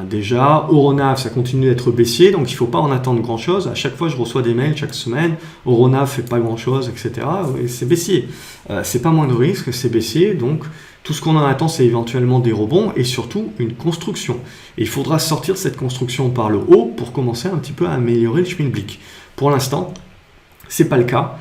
Déjà, Euronav, ça continue d'être baissier, donc il ne faut pas en attendre grand-chose. À chaque fois, je reçois des mails chaque semaine, Euronav ne fait pas grand-chose, etc. Et c'est baissier. C'est pas moins de risque, c'est baissier, donc tout ce qu'on en attend, c'est éventuellement des rebonds et surtout une construction. Et il faudra sortir de cette construction par le haut pour commencer un petit peu à améliorer le Schmilblick. Pour l'instant, c'est pas le cas.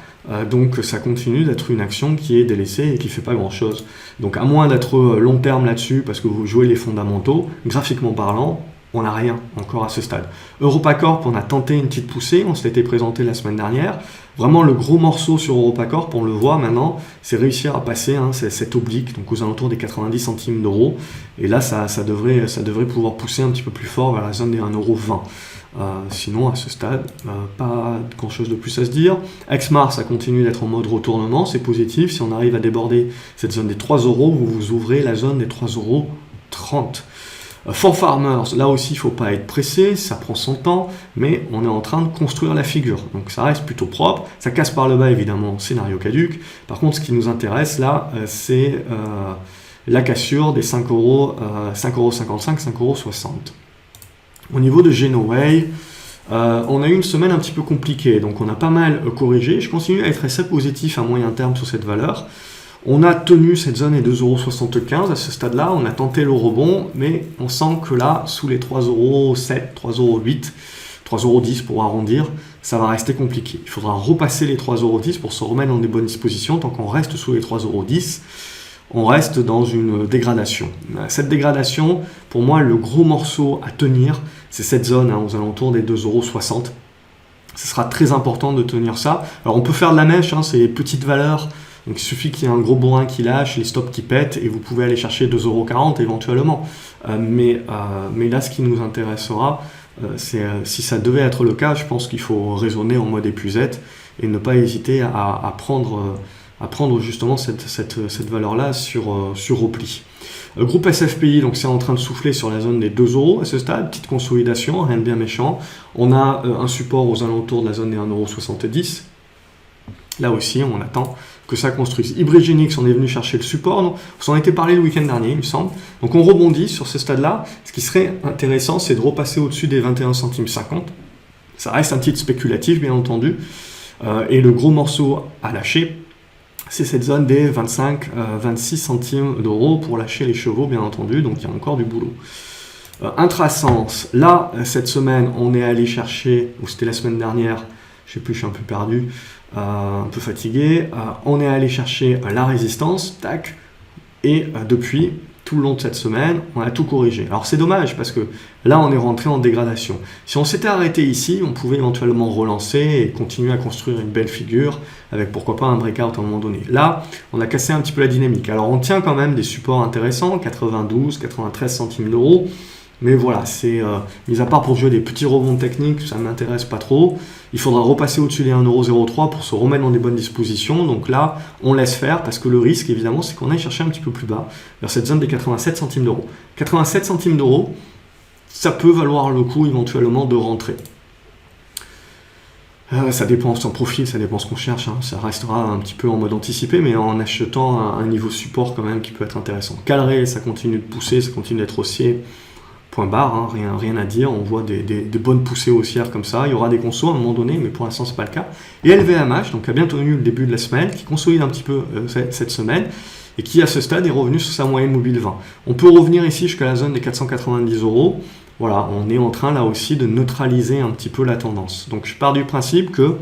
Donc ça continue d'être une action qui est délaissée et qui ne fait pas grand chose. Donc à moins d'être long terme là-dessus parce que vous jouez les fondamentaux, graphiquement parlant, on n'a rien encore à ce stade. EuropaCorp, on a tenté une petite poussée, on s'était présenté la semaine dernière. Vraiment le gros morceau sur EuropaCorp, on le voit maintenant, c'est réussir à passer cet oblique, donc aux alentours des 90 centimes d'euros. Et là, ça devrait pouvoir pousser un petit peu plus fort vers la zone des 1,20 €. Sinon, à ce stade, pas grand-chose de plus à se dire. Exmar, ça continue d'être en mode retournement, c'est positif. Si on arrive à déborder cette zone des 3 €, vous ouvrez la zone des 3,30 €. For Farmers, là aussi, il ne faut pas être pressé, ça prend son temps, mais on est en train de construire la figure. Donc ça reste plutôt propre. Ça casse par le bas, évidemment, scénario caduc. Par contre, ce qui nous intéresse, là, c'est la cassure des 5,55 €, 5,60 €. Au niveau de Genoway, on a eu une semaine un petit peu compliquée, donc on a pas mal corrigé. Je continue à être assez positif à moyen terme sur cette valeur. On a tenu cette zone des 2,75 € à ce stade-là, on a tenté le rebond, mais on sent que là, sous les 3,07 €, 3,08 €, 3,10 € pour arrondir, ça va rester compliqué. Il faudra repasser les 3,10 € pour se remettre dans des bonnes dispositions. Tant qu'on reste sous les 3,10 €, on reste dans une dégradation. Cette dégradation, pour moi, le gros morceau à tenir, c'est cette zone aux alentours des 2,60 €. Ce sera très important de tenir ça. Alors on peut faire de la mèche, c'est les petites valeurs. Donc il suffit qu'il y ait un gros bourrin qui lâche, les stops qui pètent, et vous pouvez aller chercher 2,40 € éventuellement. Mais là, ce qui nous intéressera, c'est si ça devait être le cas, je pense qu'il faut raisonner en mode épuisette et ne pas hésiter à prendre justement cette valeur-là sur repli. Le groupe SFPI, donc c'est en train de souffler sur la zone des 2 € à ce stade, petite consolidation, rien de bien méchant. On a un support aux alentours de la zone des 1,70 €. Là aussi, on attend que ça construise. Hybridgenix, on est venu chercher le support. Donc, on s'en était parlé le week-end dernier, il me semble. Donc on rebondit sur ce stade-là. Ce qui serait intéressant, c'est de repasser au-dessus des 21 centimes 50. Ça reste un titre spéculatif, bien entendu. Et le gros morceau à lâcher, c'est cette zone des 25-26 centimes d'euros pour lâcher les chevaux, bien entendu. Donc il y a encore du boulot. Intrasens, là, cette semaine, on est allé chercher, ou c'était la semaine dernière, je sais plus, je suis un peu perdu, un peu fatigué, on est allé chercher la résistance, tac, et depuis, tout le long de cette semaine, on a tout corrigé. Alors c'est dommage, parce que là, on est rentré en dégradation. Si on s'était arrêté ici, on pouvait éventuellement relancer et continuer à construire une belle figure, avec pourquoi pas un breakout à un moment donné. Là, on a cassé un petit peu la dynamique. Alors on tient quand même des supports intéressants, 92, 93 centimes d'euros, mais voilà, c'est mis à part pour jouer des petits rebonds techniques, ça ne m'intéresse pas trop. Il faudra repasser au-dessus des 1,03 € pour se remettre dans des bonnes dispositions. Donc là, on laisse faire parce que le risque, évidemment, c'est qu'on aille chercher un petit peu plus bas, vers cette zone des 87 centimes d'euros. 87 centimes d'euros, ça peut valoir le coup éventuellement de rentrer. Ça dépend son profil, ça dépend ce qu'on cherche. Ça restera un petit peu en mode anticipé, mais en achetant un niveau support quand même qui peut être intéressant. Calré, ça continue de pousser, ça continue d'être haussier. Point barre, rien à dire, on voit des bonnes poussées haussières comme ça, il y aura des consos à un moment donné, mais pour l'instant c'est pas le cas. Et LVMH, donc a bien tenu le début de la semaine, qui consolide un petit peu cette semaine, et qui à ce stade est revenu sur sa moyenne mobile 20. On peut revenir ici jusqu'à la zone des 490 €, voilà, on est en train là aussi de neutraliser un petit peu la tendance. Donc je pars du principe que,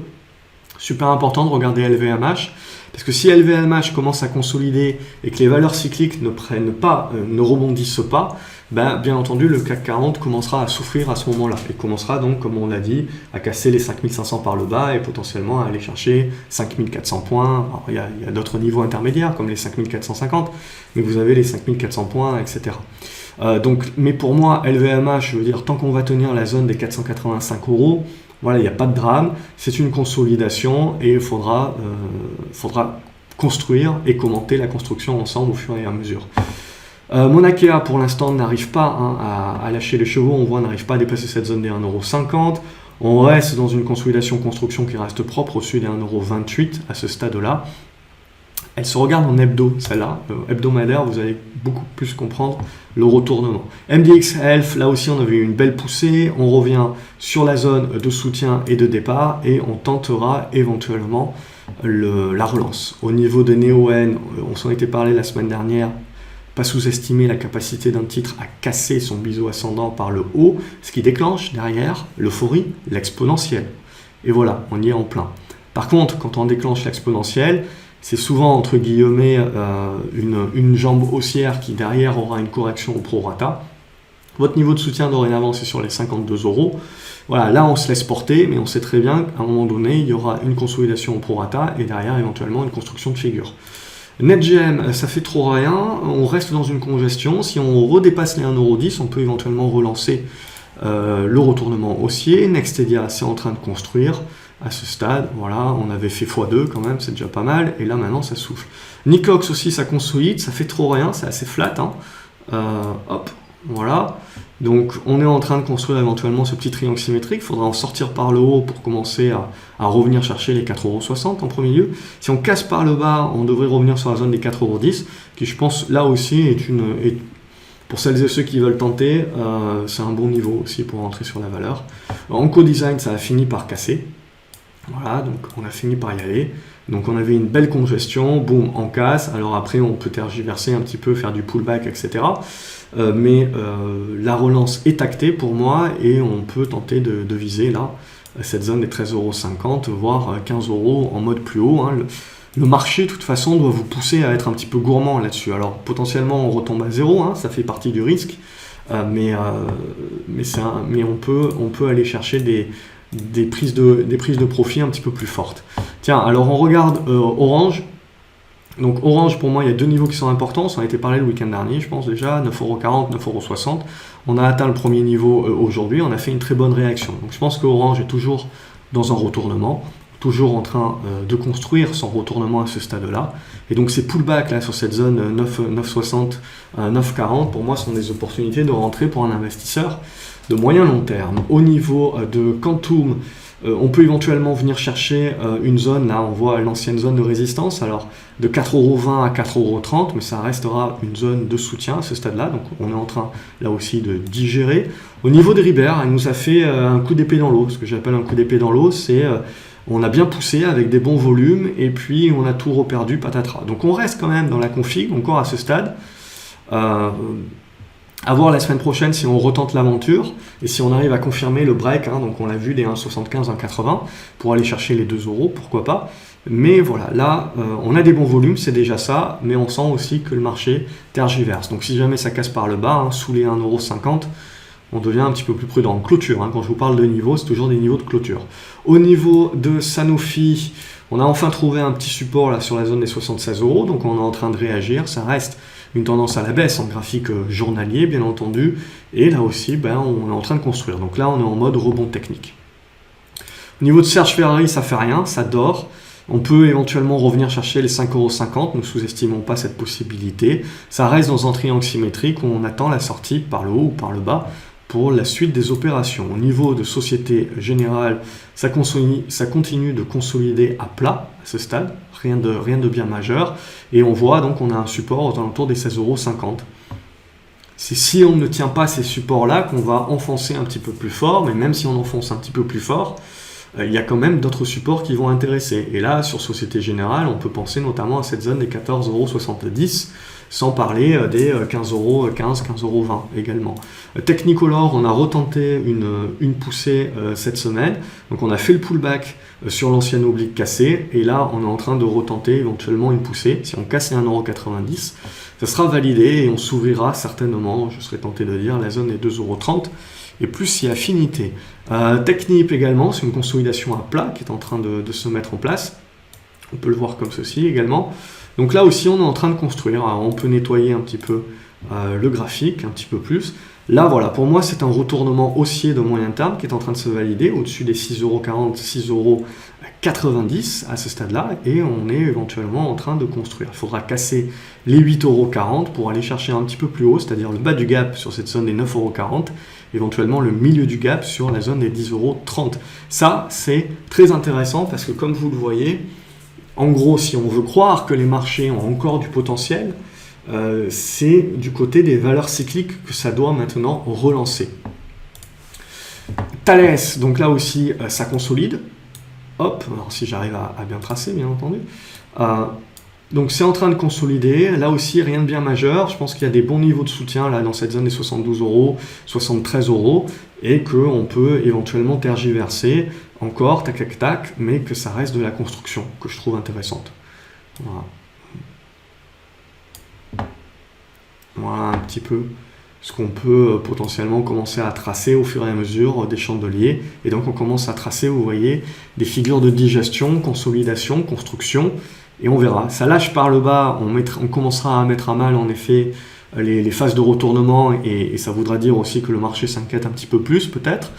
super important de regarder LVMH, parce que si LVMH commence à consolider et que les valeurs cycliques ne rebondissent pas, bien entendu, le CAC 40 commencera à souffrir à ce moment-là et commencera donc, comme on l'a dit, à casser les 5500 par le bas et potentiellement à aller chercher 5400 points. Alors, il y a d'autres niveaux intermédiaires comme les 5450, mais vous avez les 5400 points, etc. Mais pour moi, LVMH, je veux dire, tant qu'on va tenir la zone des 485 €, voilà, il n'y a pas de drame, c'est une consolidation et il faudra construire et commenter la construction ensemble au fur et à mesure. Mon Akea pour l'instant n'arrive pas à lâcher les chevaux, on voit n'arrive pas à dépasser cette zone des 1,50 €. On reste dans une consolidation construction qui reste propre au-dessus des 1,28 € à ce stade-là. Elle se regarde en hebdo, celle-là, hebdomadaire, vous allez beaucoup plus comprendre le retournement. MDX Health, là aussi on avait eu une belle poussée, on revient sur la zone de soutien et de départ et on tentera éventuellement la relance. Au niveau de NeoN, on s'en était parlé la semaine dernière, pas sous-estimer la capacité d'un titre à casser son biseau ascendant par le haut, ce qui déclenche derrière l'euphorie, l'exponentielle. Et voilà, on y est en plein. Par contre, quand on déclenche l'exponentielle, c'est souvent, entre guillemets, une jambe haussière qui derrière aura une correction au prorata. Votre niveau de soutien dorénavant, c'est sur les 52 €. Voilà, là on se laisse porter, mais on sait très bien qu'à un moment donné, il y aura une consolidation au prorata et derrière éventuellement une construction de figure. NetGM, ça fait trop rien, on reste dans une congestion. Si on redépasse les 1,10 €, on peut éventuellement relancer le retournement haussier. Nextedia, c'est en train de construire. À ce stade, voilà, on avait fait x2 quand même, c'est déjà pas mal, et là maintenant ça souffle. Nicox aussi, ça consolide, ça fait trop rien, c'est assez flat, hop, voilà. Donc on est en train de construire éventuellement ce petit triangle symétrique, il faudra en sortir par le haut pour commencer à revenir chercher les 4,60 € en premier lieu. Si on casse par le bas, on devrait revenir sur la zone des 4,10 €, qui je pense là aussi est pour celles et ceux qui veulent tenter, c'est un bon niveau aussi pour rentrer sur la valeur. Onco Design, ça a fini par casser. Voilà, donc on a fini par y aller. Donc on avait une belle congestion, boum, en casse. Alors après, on peut tergiverser un petit peu, faire du pullback, etc. Mais la relance est actée pour moi et on peut tenter de viser là cette zone des 13,50 €, voire 15 € en mode plus haut. Hein. Le marché, de toute façon, doit vous pousser à être un petit peu gourmand là-dessus. Alors potentiellement, on retombe à zéro, hein, ça fait partie du risque. Mais on peut aller chercher des prises de profit un petit peu plus fortes. Tiens, alors on regarde Orange. Donc Orange, pour moi, il y a deux niveaux qui sont importants. Ça en a été parlé le week-end dernier, je pense déjà, 9,40 €, 9,60 €. On a atteint le premier niveau aujourd'hui, on a fait une très bonne réaction. Donc je pense que Orange est toujours dans un retournement, toujours en train de construire son retournement à ce stade-là. Et donc ces pullbacks là sur cette zone 9,60, 9,40, pour moi, sont des opportunités de rentrer pour un investisseur de moyen long terme. Au niveau de Quantum, on peut éventuellement venir chercher une zone, là on voit l'ancienne zone de résistance, alors de 4,20 € à 4,30 €, mais ça restera une zone de soutien à ce stade-là, donc on est en train là aussi de digérer. Au niveau des Ribert, elle nous a fait un coup d'épée dans l'eau. Ce que j'appelle un coup d'épée dans l'eau, c'est on a bien poussé avec des bons volumes et puis on a tout reperdu patatras. Donc on reste quand même dans la config, encore à ce stade. À voir la semaine prochaine si on retente l'aventure et si on arrive à confirmer le break, hein, donc on l'a vu des 1,75, 1,80 pour aller chercher les 2 €, pourquoi pas. Mais voilà, là on a des bons volumes, c'est déjà ça, mais on sent aussi que le marché tergiverse. Donc si jamais ça casse par le bas, hein, sous les 1,50 €, on devient un petit peu plus prudent. Clôture, hein, quand je vous parle de niveau, c'est toujours des niveaux de clôture. Au niveau de Sanofi, on a enfin trouvé un petit support là sur la zone des 76 €, donc on est en train de réagir. Ça reste une tendance à la baisse en graphique journalier, bien entendu, et là aussi, on est en train de construire. Donc là, on est en mode rebond technique. Au niveau de Serge Ferrari, ça fait rien, ça dort. On peut éventuellement revenir chercher les 5,50 €, ne sous-estimons pas cette possibilité. Ça reste dans un triangle symétrique où on attend la sortie par le haut ou par le bas pour la suite des opérations. Au niveau de Société Générale, ça continue de consolider à plat à ce stade, rien de bien majeur, et on voit donc qu'on a un support aux alentours des 16,50 €. C'est si on ne tient pas ces supports-là qu'on va enfoncer un petit peu plus fort, mais même si on enfonce un petit peu plus fort, il y a quand même d'autres supports qui vont intéresser. Et là, sur Société Générale, on peut penser notamment à cette zone des 14,70 €, sans parler des 15,15 €, 15,20 € également. Technicolor, on a retenté une poussée cette semaine. Donc on a fait le pullback sur l'ancienne oblique cassée, et là on est en train de retenter éventuellement une poussée. Si on casse les 1,90 €, ça sera validé et on s'ouvrira certainement, je serais tenté de dire, la zone des 2,30 € et plus si affinité. Technip également, c'est une consolidation à plat qui est en train de se mettre en place. On peut le voir comme ceci également. Donc là aussi, on est en train de construire. Alors, on peut nettoyer un petit peu le graphique, un petit peu plus. Là, voilà, pour moi, c'est un retournement haussier de moyen terme qui est en train de se valider au-dessus des 6,40 €, 6,90 € à ce stade-là, et on est éventuellement en train de construire. Il faudra casser les 8,40 € pour aller chercher un petit peu plus haut, c'est-à-dire le bas du gap sur cette zone des 9,40 €, éventuellement le milieu du gap sur la zone des 10,30 €. Ça, c'est très intéressant parce que, comme vous le voyez, en gros, si on veut croire que les marchés ont encore du potentiel, c'est du côté des valeurs cycliques que ça doit maintenant relancer. Thales, donc là aussi, ça consolide. Hop, alors si j'arrive à bien tracer, bien entendu. Donc c'est en train de consolider. Là aussi, rien de bien majeur. Je pense qu'il y a des bons niveaux de soutien là dans cette zone des 72 €, 73 €, et qu'on peut éventuellement tergiverser encore, tac, tac, tac, mais que ça reste de la construction que je trouve intéressante. Voilà un petit peu ce qu'on peut potentiellement commencer à tracer au fur et à mesure des chandeliers. Et donc on commence à tracer, vous voyez, des figures de digestion, consolidation, construction, et on verra. Ça lâche par le bas, on commencera à mettre à mal en effet les phases de retournement, et ça voudra dire aussi que le marché s'inquiète un petit peu plus peut-être,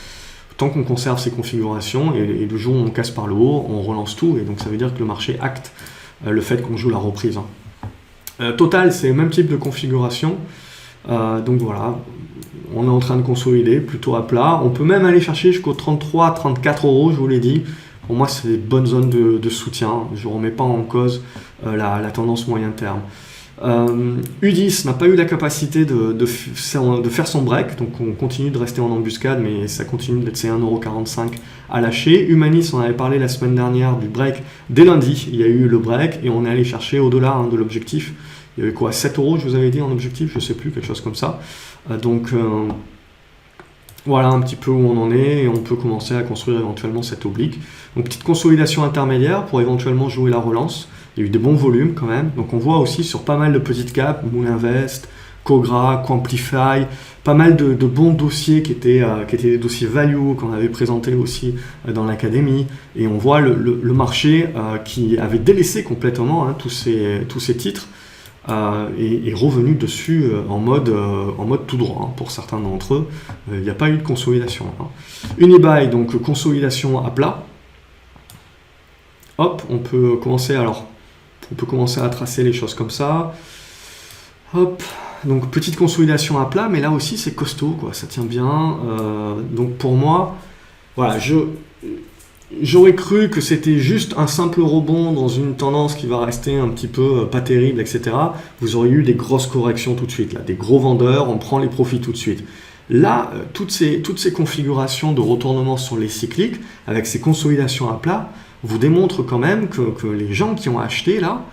tant qu'on conserve ces configurations, et le jour où on casse par le haut, on relance tout, et donc ça veut dire que le marché acte le fait qu'on joue la reprise. Total, c'est le même type de configuration, donc voilà, on est en train de consolider plutôt à plat. On peut même aller chercher jusqu'aux 33, 34 €, je vous l'ai dit. Pour moi, c'est des bonnes zones de soutien. Je ne remets pas en cause la tendance moyen terme. U10 n'a pas eu la capacité de faire son break, donc on continue de rester en embuscade, mais ça continue d'être ces 1,45 € à lâcher. Humanis, on avait parlé la semaine dernière du break. Dès lundi, il y a eu le break et on est allé chercher au-delà de l'objectif. Il y avait quoi, 7 €, je vous avais dit en objectif, je sais plus, quelque chose comme ça. Voilà un petit peu où on en est et on peut commencer à construire éventuellement cette oblique. Donc petite consolidation intermédiaire pour éventuellement jouer la relance. Il y a eu des bons volumes quand même. Donc on voit aussi sur pas mal de petites caps, Mooninvest, Cogra, Quamplify, pas mal de bons dossiers qui étaient des dossiers value qu'on avait présentés aussi dans l'académie. Et on voit le marché qui avait délaissé complètement tous ces titres. Est revenu dessus en mode tout droit pour certains d'entre eux. Il n'y a pas eu de consolidation. Unibail, donc consolidation à plat. Hop, on peut commencer à tracer les choses comme ça. Hop, donc petite consolidation à plat, mais là aussi c'est costaud, quoi, ça tient bien. Donc pour moi, voilà, j'aurais cru que c'était juste un simple rebond dans une tendance qui va rester un petit peu pas terrible, etc. Vous auriez eu des grosses corrections tout de suite, là, des gros vendeurs, on prend les profits tout de suite. Là, toutes ces configurations de retournement sur les cycliques, avec ces consolidations à plat, vous démontrent quand même que les gens qui ont acheté là,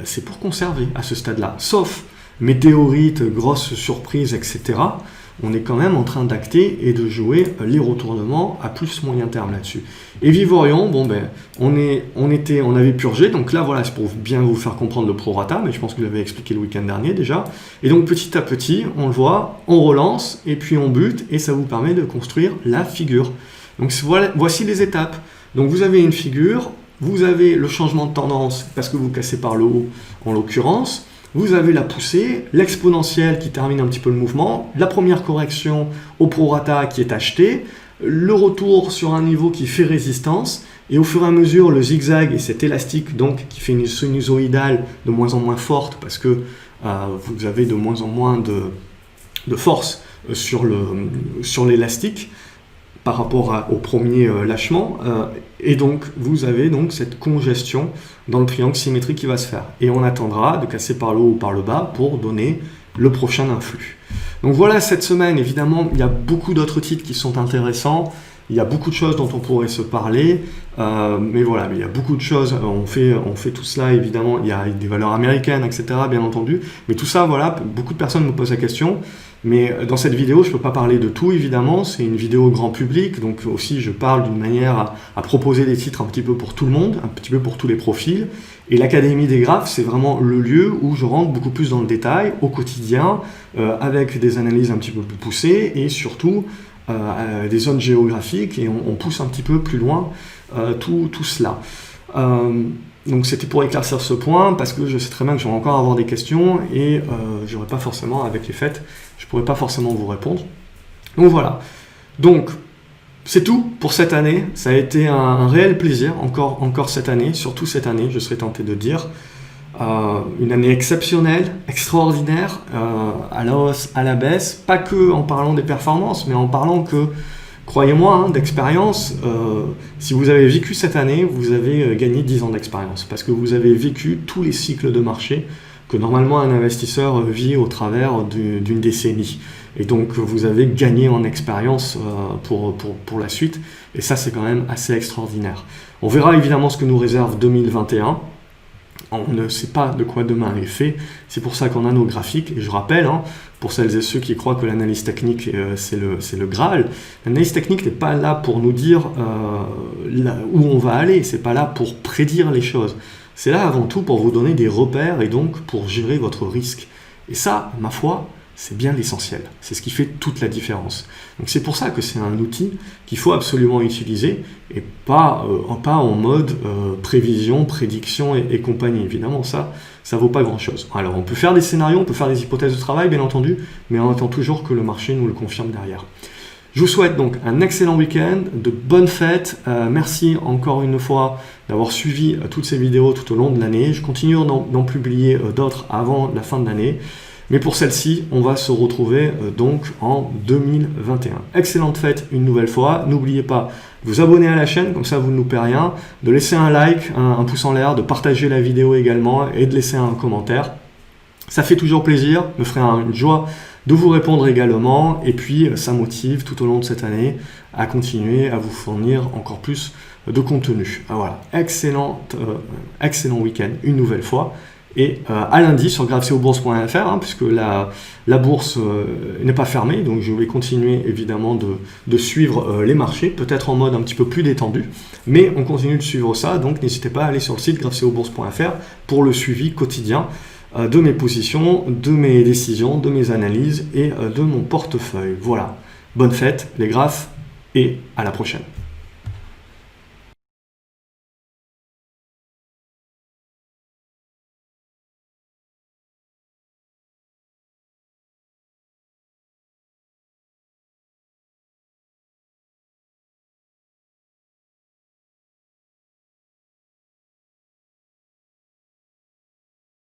c'est pour conserver à ce stade-là. Sauf météorite, grosse surprise, etc. On est quand même en train d'acter et de jouer les retournements à plus moyen terme là-dessus. Et Vivorion, bon ben, on avait purgé, donc là voilà, c'est pour bien vous faire comprendre le prorata, mais je pense que je l'avais expliqué le week-end dernier déjà. Et donc petit à petit, on le voit, on relance, et puis on bute, et ça vous permet de construire la figure. Donc voici les étapes. Donc vous avez une figure, vous avez le changement de tendance, parce que vous cassez par le haut en l'occurrence. Vous avez la poussée, l'exponentielle qui termine un petit peu le mouvement, la première correction au prorata qui est achetée, le retour sur un niveau qui fait résistance, et au fur et à mesure, le zigzag et cet élastique donc, qui fait une sinusoïdale de moins en moins forte parce que vous avez de moins en moins de force sur l'élastique par rapport au premier lâchement, et donc vous avez donc cette congestion dans le triangle symétrique qui va se faire. Et on attendra de casser par le haut ou par le bas pour donner le prochain influx. Donc voilà, cette semaine, évidemment, il y a beaucoup d'autres titres qui sont intéressants. Il y a beaucoup de choses dont on pourrait se parler, mais voilà, il y a beaucoup de choses, on fait tout cela, évidemment, il y a des valeurs américaines, etc., bien entendu, mais tout ça, voilà, beaucoup de personnes me posent la question, mais dans cette vidéo, je ne peux pas parler de tout, évidemment, c'est une vidéo grand public, donc aussi je parle d'une manière à proposer des titres un petit peu pour tout le monde, un petit peu pour tous les profils, et l'Académie des graphes, c'est vraiment le lieu où je rentre beaucoup plus dans le détail, au quotidien, avec des analyses un petit peu plus poussées, et surtout, des zones géographiques et on pousse un petit peu plus loin tout cela. Donc c'était pour éclaircir ce point parce que je sais très bien que je vais encore avoir des questions et j'aurai pas forcément, avec les fêtes, je pourrais pas forcément vous répondre. Donc voilà. Donc c'est tout pour cette année. Ça a été un réel plaisir encore cette année, surtout cette année, je serais tenté de dire. Une année exceptionnelle, extraordinaire, à la hausse, à la baisse, pas que en parlant des performances, mais en parlant que, croyez-moi, d'expérience, si vous avez vécu cette année, vous avez gagné 10 ans d'expérience, parce que vous avez vécu tous les cycles de marché que normalement un investisseur vit au travers d'une décennie. Et donc vous avez gagné en expérience pour la suite, et ça c'est quand même assez extraordinaire. On verra évidemment ce que nous réserve 2021. On ne sait pas de quoi demain est fait, c'est pour ça qu'on a nos graphiques, et je rappelle, pour celles et ceux qui croient que l'analyse technique c'est le Graal, l'analyse technique n'est pas là pour nous dire où on va aller, c'est pas là pour prédire les choses, c'est là avant tout pour vous donner des repères et donc pour gérer votre risque. Et ça, ma foi, c'est bien l'essentiel, c'est ce qui fait toute la différence. Donc c'est pour ça que c'est un outil qu'il faut absolument utiliser et pas en mode prévision, prédiction et compagnie. Évidemment, ça vaut pas grand-chose. Alors on peut faire des scénarios, on peut faire des hypothèses de travail, bien entendu, mais on attend toujours que le marché nous le confirme derrière. Je vous souhaite donc un excellent week-end, de bonnes fêtes. Merci encore une fois d'avoir suivi toutes ces vidéos tout au long de l'année. Je continue d'en publier d'autres avant la fin de l'année. Mais pour celle-ci, on va se retrouver donc en 2021. Excellente fête une nouvelle fois. N'oubliez pas de vous abonner à la chaîne, comme ça vous ne loupez rien, de laisser un like, un pouce en l'air, de partager la vidéo également et de laisser un commentaire. Ça fait toujours plaisir, me ferait une joie de vous répondre également, et puis ça motive tout au long de cette année à continuer à vous fournir encore plus de contenu. Voilà, excellent week-end une nouvelle fois, et à lundi sur gravecobourse.fr, hein, puisque la bourse n'est pas fermée, donc je vais continuer évidemment de suivre les marchés, peut-être en mode un petit peu plus détendu, mais on continue de suivre ça, donc n'hésitez pas à aller sur le site gravecobourse.fr pour le suivi quotidien de mes positions, de mes décisions, de mes analyses et de mon portefeuille. Voilà, bonne fête les graphes et à la prochaine.